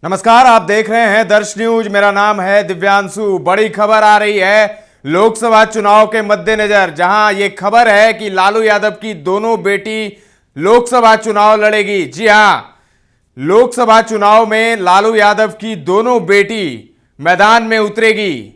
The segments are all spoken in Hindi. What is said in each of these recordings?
नमस्कार, आप देख रहे हैं दर्श न्यूज। मेरा नाम है दिव्यांशु। बड़ी खबर आ रही है लोकसभा चुनाव के मद्देनजर, जहां ये खबर है कि लालू यादव की दोनों बेटी लोकसभा चुनाव लड़ेगी। जी हां, लोकसभा चुनाव में लालू यादव की दोनों बेटी मैदान में उतरेगी।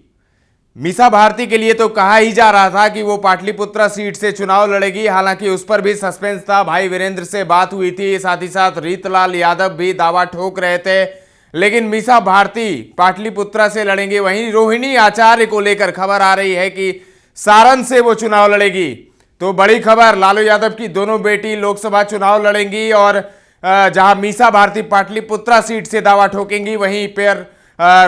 मीसा भारती के लिए तो कहा ही जा रहा था कि वो पाटलिपुत्रा सीट से चुनाव लड़ेगी, हालांकि उस पर भी सस्पेंस था। भाई वीरेंद्र से बात हुई थी, साथ ही साथ रीतलाल यादव भी दावा ठोक रहे थे, लेकिन मीसा भारती पाटलिपुत्रा से लड़ेंगे। वहीं रोहिणी आचार्य को लेकर खबर आ रही है कि सारण से वो चुनाव लड़ेगी। तो बड़ी खबर, लालू यादव की दोनों बेटी लोकसभा चुनाव लड़ेंगी और जहां मीसा भारती पाटलिपुत्रा सीट से दावा ठोकेंगी, वहीं पर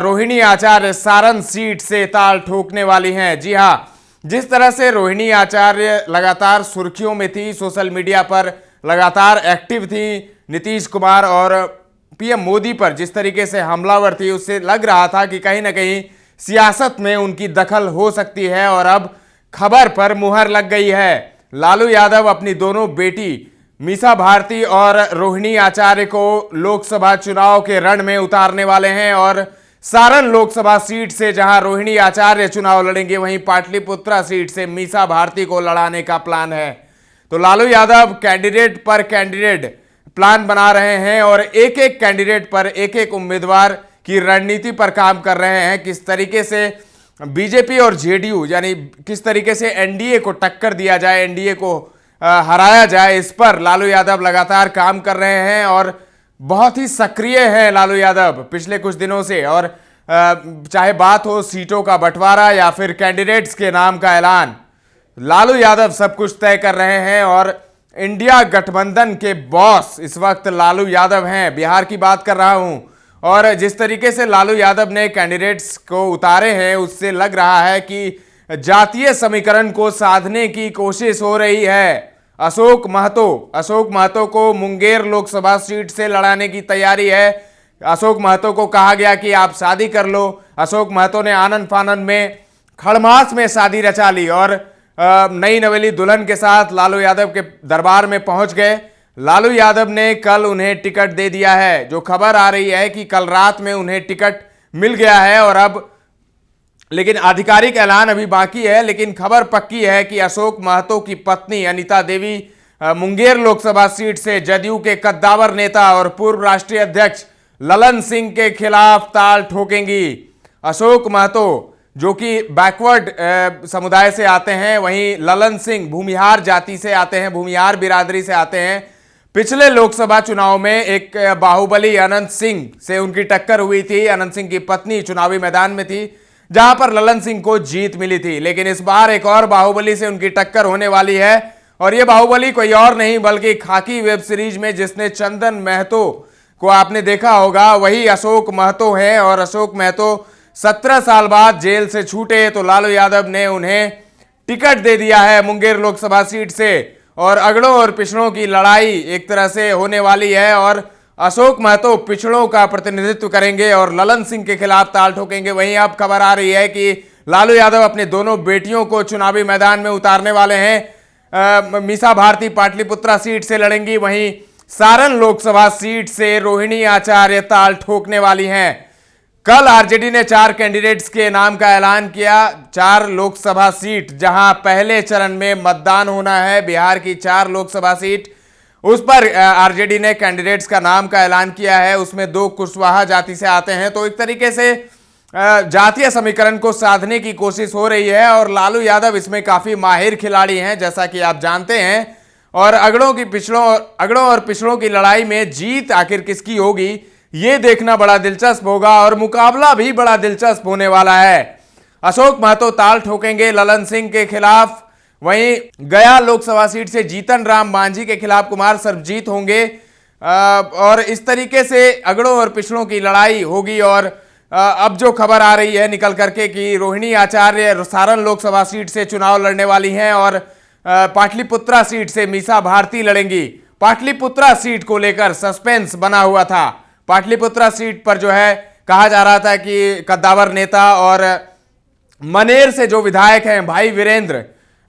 रोहिणी आचार्य सारण सीट से ताल ठोकने वाली हैं। जी हां, जिस तरह से रोहिणी आचार्य लगातार सुर्खियों में थी, सोशल मीडिया पर लगातार एक्टिव थी, नीतीश कुमार और पीएम मोदी पर जिस तरीके से हमलावर थी, उससे लग रहा था कि कहीं ना कहीं सियासत में उनकी दखल हो सकती है। और अब खबर पर मुहर लग गई है। लालू यादव अपनी दोनों बेटी मीसा भारती और रोहिणी आचार्य को लोकसभा चुनाव के रण में उतारने वाले हैं। और सारण लोकसभा सीट से जहां रोहिणी आचार्य चुनाव लड़ेंगे, वहीं पाटलिपुत्रा सीट से मीसा भारती को लड़ाने का प्लान है। तो लालू यादव कैंडिडेट पर कैंडिडेट प्लान बना रहे हैं और एक एक कैंडिडेट पर एक एक उम्मीदवार की रणनीति पर काम कर रहे हैं। किस तरीके से बीजेपी और जेडीयू, यानी किस तरीके से एनडीए को टक्कर दिया जाए, एनडीए को हराया जाए, इस पर लालू यादव लगातार काम कर रहे हैं और बहुत ही सक्रिय है लालू यादव पिछले कुछ दिनों से। और चाहे बात हो सीटों का बंटवारा या फिर कैंडिडेट्स के नाम का ऐलान, लालू यादव सब कुछ तय कर रहे हैं। और इंडिया गठबंधन के बॉस इस वक्त लालू यादव हैं। बिहार की बात कर रहा हूं। और जिस तरीके से लालू यादव ने कैंडिडेट्स को उतारे हैं, उससे लग रहा है कि जातीय समीकरण को साधने की कोशिश हो रही है। अशोक महतो को मुंगेर लोकसभा सीट से लड़ाने की तैयारी है। अशोक महतो को कहा गया कि आप शादी कर लो। अशोक महतो ने आनंद फानन में खड़मास में शादी रचा ली और नई नवेली दुल्हन के साथ लालू यादव के दरबार में पहुंच गए। लालू यादव ने कल उन्हें टिकट दे दिया है। जो खबर आ रही है कि कल रात में उन्हें टिकट मिल गया है और अब, लेकिन आधिकारिक ऐलान अभी बाकी है। लेकिन खबर पक्की है कि अशोक महतो की पत्नी अनीता देवी मुंगेर लोकसभा सीट से जदयू के कद्दावर नेता और पूर्व राष्ट्रीय अध्यक्ष ललन सिंह के खिलाफ ताल ठोकेंगी। अशोक महतो जो कि बैकवर्ड समुदाय से आते हैं, वहीं ललन सिंह भूमिहार जाति से आते हैं, भूमिहार बिरादरी से आते हैं। पिछले लोकसभा चुनाव में एक बाहुबली अनंत सिंह से उनकी टक्कर हुई थी। अनंत सिंह की पत्नी चुनावी मैदान में थी, जहां पर ललन सिंह को जीत मिली थी। लेकिन इस बार एक और बाहुबली से उनकी टक्कर होने वाली है। और यह बाहुबली कोई और नहीं बल्कि खाकी वेब सीरीज में जिसने चंदन महतो को आपने देखा होगा, वही अशोक महतो है। और अशोक महतो 17 साल बाद जेल से छूटे तो लालू यादव ने उन्हें टिकट दे दिया है मुंगेर लोकसभा सीट से। और अगड़ों और पिछड़ों की लड़ाई एक तरह से होने वाली है। और अशोक महतो पिछड़ों का प्रतिनिधित्व करेंगे और ललन सिंह के खिलाफ ताल ठोकेंगे। वहीं अब खबर आ रही है कि लालू यादव अपनी दोनों बेटियों को चुनावी मैदान में उतारने वाले हैं। मीसा भारती पाटलिपुत्रा सीट से लड़ेंगी, वहीं सारण लोकसभा सीट से रोहिणी आचार्य ताल ठोकने वाली हैं। कल आरजेडी ने 4 कैंडिडेट्स के नाम का ऐलान किया। 4 लोकसभा सीट जहां पहले चरण में मतदान होना है, बिहार की 4 लोकसभा सीट, उस पर आरजेडी ने कैंडिडेट्स का नाम का ऐलान किया है। उसमें 2 कुशवाहा जाति से आते हैं। तो एक तरीके से जातीय समीकरण को साधने की कोशिश हो रही है और लालू यादव इसमें काफी माहिर खिलाड़ी हैं, जैसा कि आप जानते हैं। और अगड़ों और पिछड़ों की लड़ाई में जीत आखिर किसकी होगी, ये देखना बड़ा दिलचस्प होगा और मुकाबला भी बड़ा दिलचस्प होने वाला है। अशोक महतो ताल ठोकेंगे ललन सिंह के खिलाफ, वहीं गया लोकसभा सीट से जीतन राम मांझी के खिलाफ कुमार सर्वजीत होंगे। और इस तरीके से अगड़ों और पिछड़ों की लड़ाई होगी। और अब जो खबर आ रही है निकल करके कि रोहिणी आचार्य सारण लोकसभा सीट से चुनाव लड़ने वाली हैं और पाटलिपुत्रा सीट से मीसा भारती लड़ेंगी। पाटलिपुत्रा सीट को लेकर सस्पेंस बना हुआ था। पाटलिपुत्रा सीट पर जो है कहा जा रहा था कि कद्दावर नेता और मनेर से जो विधायक हैं भाई वीरेंद्र,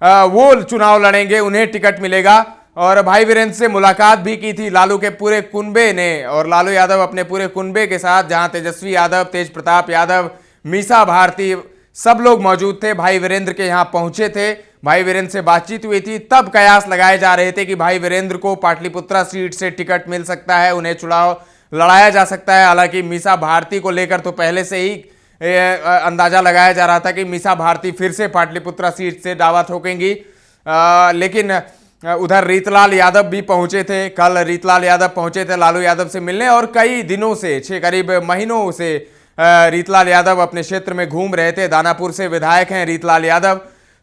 वो चुनाव लड़ेंगे, उन्हें टिकट मिलेगा। और भाई वीरेंद्र से मुलाकात भी की थी लालू के पूरे कुनबे ने, और लालू यादव अपने पूरे कुनबे के साथ, जहां तेजस्वी यादव, तेज प्रताप यादव, मीसा भारती, सब लोग मौजूद थे, भाई वीरेंद्र के यहां पहुंचे थे। भाई वीरेंद्र से बातचीत हुई थी, तब कयास लगाए जा रहे थे कि भाई वीरेंद्र को पाटलिपुत्रा सीट से टिकट मिल सकता है, उन्हें चुनाव लड़ाया जा सकता है। हालांकि मीसा भारती को लेकर तो पहले से ही अंदाजा लगाया जा रहा था कि मीसा भारती फिर से पाटलिपुत्रा सीट से दावा ठोकेंगी। लेकिन उधर रीतलाल यादव भी पहुंचे थे, कल रीतलाल यादव पहुंचे थे लालू यादव से मिलने, और कई दिनों से, करीब महीनों से रीतलाल यादव अपने क्षेत्र में घूम रहे थे। दानापुर से विधायक हैं रीतलाल यादव,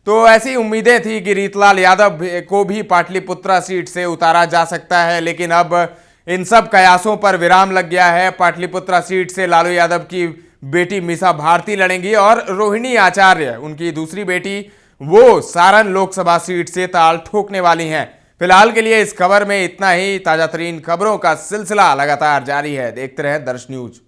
तो ऐसी उम्मीदें थी कि रीतलाल यादव को भी पाटलिपुत्रा सीट से उतारा जा सकता है, लेकिन अब इन सब कयासों पर विराम लग गया है। पाटलिपुत्रा सीट से लालू यादव की बेटी मीसा भारती लड़ेंगी, और रोहिणी आचार्य, उनकी दूसरी बेटी, वो सारण लोकसभा सीट से ताल ठोकने वाली हैं। फिलहाल के लिए इस खबर में इतना ही। ताजा तरीन खबरों का सिलसिला लगातार जारी है, देखते रहें दर्श न्यूज।